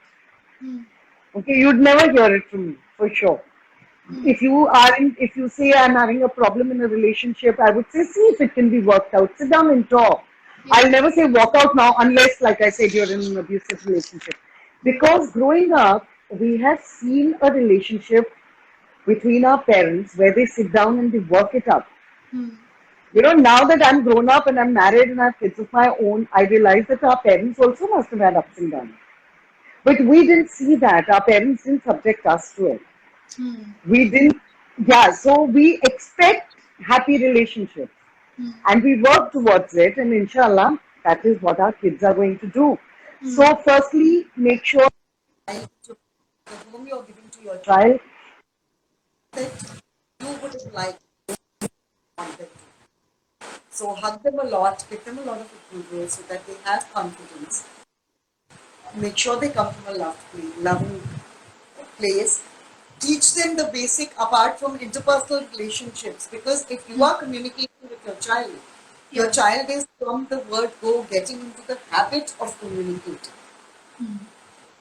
A: Okay, you'd never hear it from me for sure. If you say I'm having a problem in a relationship, I would say, see if it can be worked out. Sit down and talk. I'll never say walk out now unless, like I said, you're in an abusive relationship. Because growing up, we have seen a relationship between our parents where they sit down and they work it up. You know, now that I'm grown up and I'm married and I have kids of my own, I realize that our parents also must have had ups and downs. But we didn't see that. Our parents didn't subject us to it. We didn't, yeah, so we expect happy relationships and we work towards it, and inshallah, that is what our kids are going to do. So, firstly, make sure the home you're giving to your child that you would have liked wanted. So, hug them a lot, give them a lot of approval so that they have confidence. Make sure they come from a loving place. Teach them the basic apart from interpersonal relationships, because if you are communicating with your child is from the word go getting into the habit of communicating.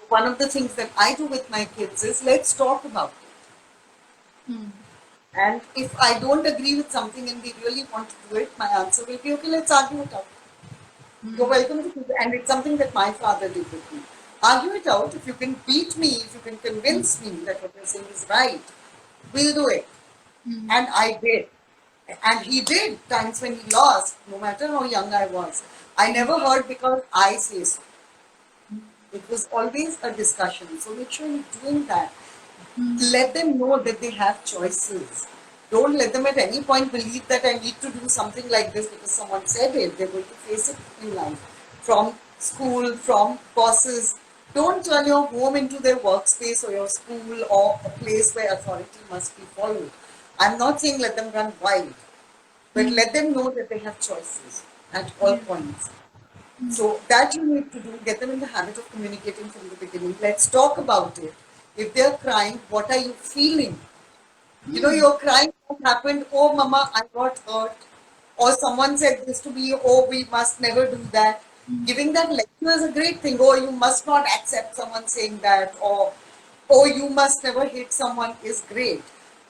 A: One of the things that I do with my kids is let's talk about it. And if I don't agree with something and they really want to do it, my answer will be, okay, let's argue it out. You're welcome to do it. And it's something that my father did with me. Argue it out. If you can beat me, if you can convince me that what you're saying is right, we'll do it. And I did. And he did times when he lost, no matter how young I was. I never heard because I say so. It was always a discussion. So make sure you're doing that. Let them know that they have choices. Don't let them at any point believe that I need to do something like this because someone said it. They're going to face it in life. From school, from bosses. Don't turn your home into their workspace or your school or a place where authority must be followed. I'm not saying let them run wild, but let them know that they have choices at all points. So that you need to do, get them in the habit of communicating from the beginning. Let's talk about it. If they're crying, what are you feeling? You know, you're crying, what happened? Oh, mama, I got hurt. Or someone said this to me, oh, we must never do that. Giving that lecture is a great thing. Oh, you must not accept someone saying that. Or, oh, you must never hit someone is great.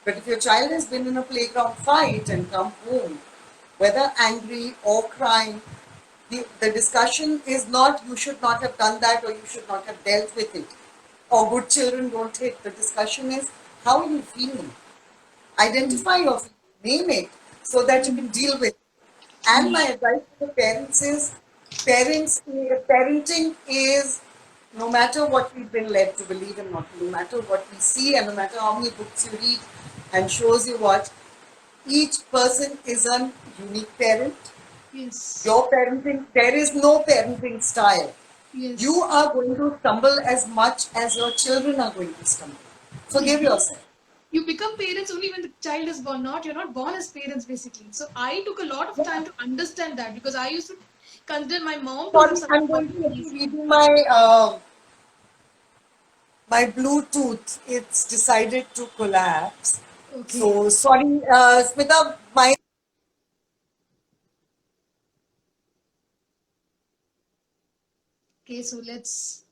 A: But if your child has been in a playground fight and come home, whether angry or crying, the discussion is not you should not have done that or you should not have dealt with it. Or good children don't hit. The discussion is how are you feeling? Identify your feeling, name it.
C: so that you can deal with. And my advice to the parents is, parenting is, no matter what we've been led to believe and no matter what we see and no matter how many books you read and shows you watch, each person is a unique parent.
B: Yes.
C: Your parenting, there is no parenting style.
B: Yes.
C: You are going to stumble as much as your children are going to stumble. Forgive yourself.
B: You become parents only when the child is born. You're not born as parents basically. So I took a lot of time to understand that, because I used to consider my mom to have
C: Sorry,
B: some
C: I'm going to let you redo my Bluetooth. It's decided to collapse.
B: Okay.
C: So sorry, Smita, my
B: Okay, so let's.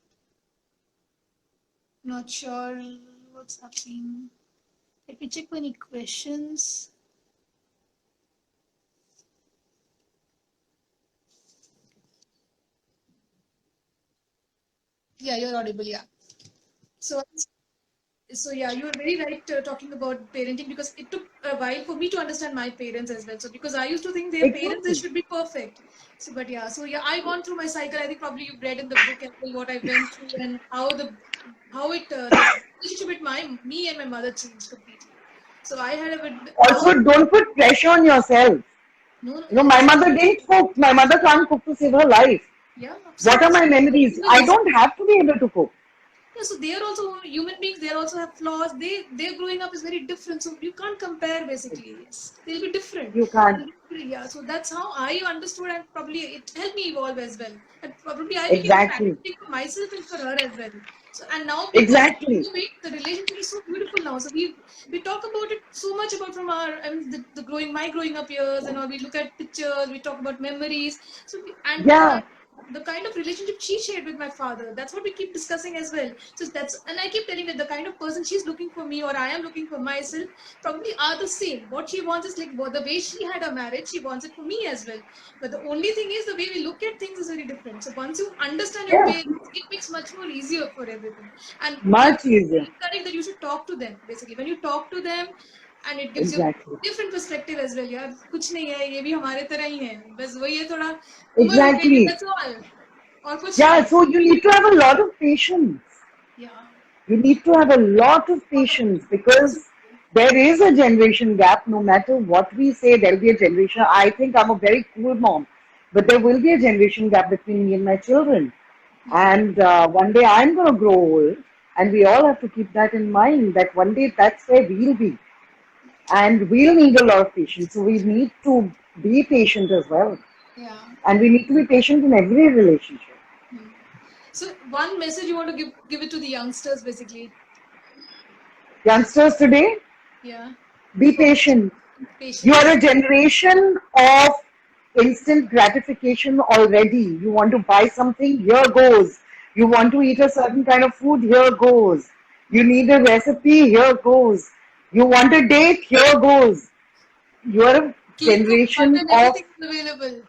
B: Not sure what's happening. Let me check for any questions. Yeah, you're audible. Yeah. So, yeah, you were very right talking about parenting, because it took a while for me to understand my parents as well. So because I used to think their parents, they
A: Exactly.
B: should be perfect. So but yeah, so yeah, I gone through my cycle. I think probably you've read in the book as well what I went through and how it the relationship with me and my mother changed completely. So I had a bit,
A: Also, don't put pressure on yourself.
B: no,
A: You know, my mother didn't cook. My mother can't cook to save her life.
B: yeah,
A: What are
B: absolutely.
A: my memories? I don't have to be able to cook.
B: Yeah, so they are also human beings. They also have flaws. Their growing up is very different. So you can't compare basically. Yes, they'll be different.
A: You can't.
B: Yeah, so that's how I understood, and probably it helped me evolve as well. And probably I became
A: Exactly.
B: practicing for myself and for her as well. So and now because
A: Exactly.
B: the relationship is so beautiful now. So we talk about it so much about from our my growing up years and all. We look at pictures. We talk about memories. So
A: Yeah.
B: the kind of relationship she shared with my father, that's what we keep discussing as well. So that's, and I keep telling that the kind of person she's looking for me or I am looking for myself probably are the same. What she wants is like the way she had a marriage, she wants it for me as well. But the only thing is the way we look at things is very different. So once you understand your
A: Yeah.
B: parents, it makes much more easier for everything. And you're
A: Much easier.
B: correct that you should talk to them basically. When you talk to them, and it gives you
A: Exactly.
B: different perspective as well. यार कुछ नहीं है, ये भी हमारे तरह ही है, बस वही है, थोड़ा उम्र हो गई है,
A: Exactly.
B: that's all, और कुछ
A: Yeah.
B: नहीं.
A: So you need to have a lot of patience.
B: Yeah,
A: You need to have a lot of patience because
B: absolutely.
A: there is a generation gap. No matter what we say, there will be a generation. I think I'm a very cool mom, but there will be a generation gap between me and my children. And one day I'm going to grow old, and we all have to keep that in mind that one day that's where we'll be. And we'll need a lot of patience. So we need to be patient as well.
B: Yeah.
A: And we need to be patient in every relationship.
B: Hmm. So one message you want to give it to the youngsters basically.
A: Youngsters today,
B: Yeah.
A: be
B: For
A: patient. You are
B: patience.
A: a generation of instant gratification already. You want to buy something, here goes. You want to eat a certain kind of food, here goes. You need a recipe, here goes. You want a date, here goes. You are a
B: Click of a
A: generation
B: button,
A: of,
B: everything is available.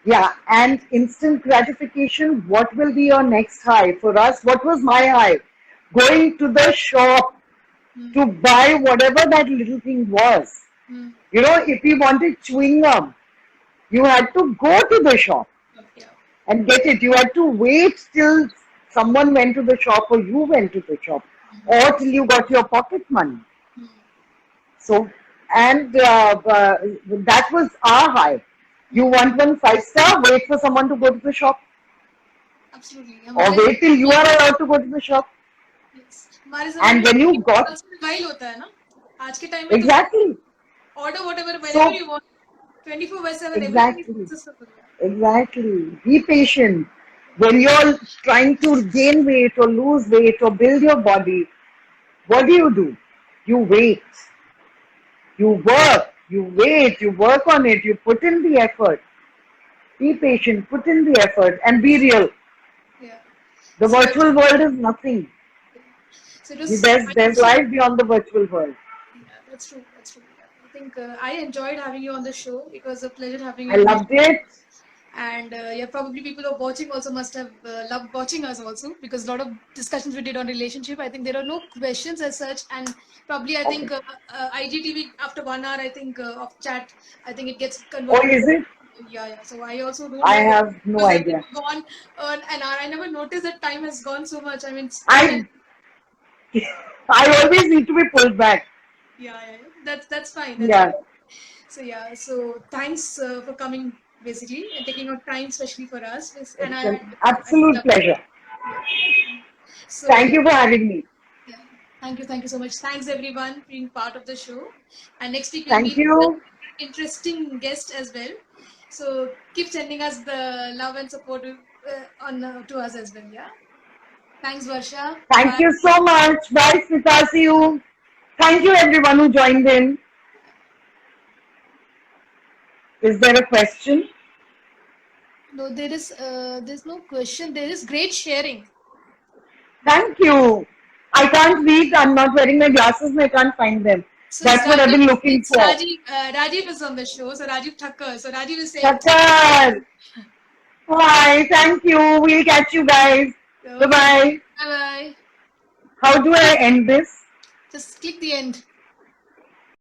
A: yeah, and instant gratification. What will be your next high? For us, what was my high? Going to the shop
B: Hmm.
A: to buy whatever that little thing was.
B: Hmm.
A: You know, if you wanted chewing gum, you had to go to the shop
B: Yeah.
A: and get it. You had to wait till someone went to the shop or you went to the shop or till you got your pocket money.
B: Hmm.
A: So, and that was our high. You want one 5 star, wait for someone to go to the shop
B: Absolutely.
A: or
B: हमारे
A: wait till you are allowed to go to the shop.
B: yes. हमारे
A: And
B: जमाने
A: when you got,
B: में mobile होता है ना, आज के time में तो
A: exactly,
B: order whatever whenever
A: so
B: you want, 24/7, everything is
A: exactly.
B: accessible.
A: Exactly. Be patient. When you're trying to gain weight or lose weight or build your body, what do? You wait. You work. You wait. You work on it. You put in the effort. Be patient. Put in the effort and be real.
B: Yeah.
A: The
B: So
A: virtual world is nothing.
B: so it was
A: There's
B: nice.
A: life beyond the virtual world.
B: Yeah, that's true. That's true. Yeah. I think I enjoyed having you on the show. It was a pleasure having
A: I
B: you on the
A: loved
B: show.
A: it.
B: And yeah, probably people who are watching also must have loved watching us also, because a lot of discussions we did on relationship. I think there are no questions as such, and probably I think IGTV after 1 hour I think of chat, I think it gets
A: Oh,
B: converted.
A: is it?
B: Yeah. So I also don't
A: I
B: know what,
A: have no
B: because I think
A: idea.
B: it's gone an hour. I never noticed that time has gone so much. I mean, it's 10 and
A: I I always need to be pulled back.
B: yeah. That's fine. That's
A: Yeah,
B: fine. So yeah, so thanks for coming basically and taking out time, especially for us. And
A: it's
B: I
A: an
B: had
A: absolute
B: love.
A: pleasure.
B: Yeah. So
A: Thank
B: yeah,
A: you for having me.
B: yeah. Thank you so much. Thanks everyone for being part of the show. And next week we'll
A: Thank
B: meet with
A: you.
B: an interesting guest as well. So keep sending us the love and support on to us as well. Yeah. Thanks, Varsha. Bye
A: Thank
B: bye.
A: you so much. Bye, Smita. See you. Thank you, everyone who joined in. Is there a question?
B: No, there's no question. There is great sharing.
A: Thank you. I can't read. I'm not wearing my glasses and I can't find them.
B: So it's
A: That's what I've
B: Rajiv.
A: been looking
B: It's
A: for.
B: Rajiv. Rajiv is on the show. So Rajiv Thakkar. So Rajiv is saying,
A: Chakar. Bye. Thank you. We'll catch you guys. Bye
B: okay,
A: bye.
B: bye bye.
A: How do I end this?
B: Just click the end.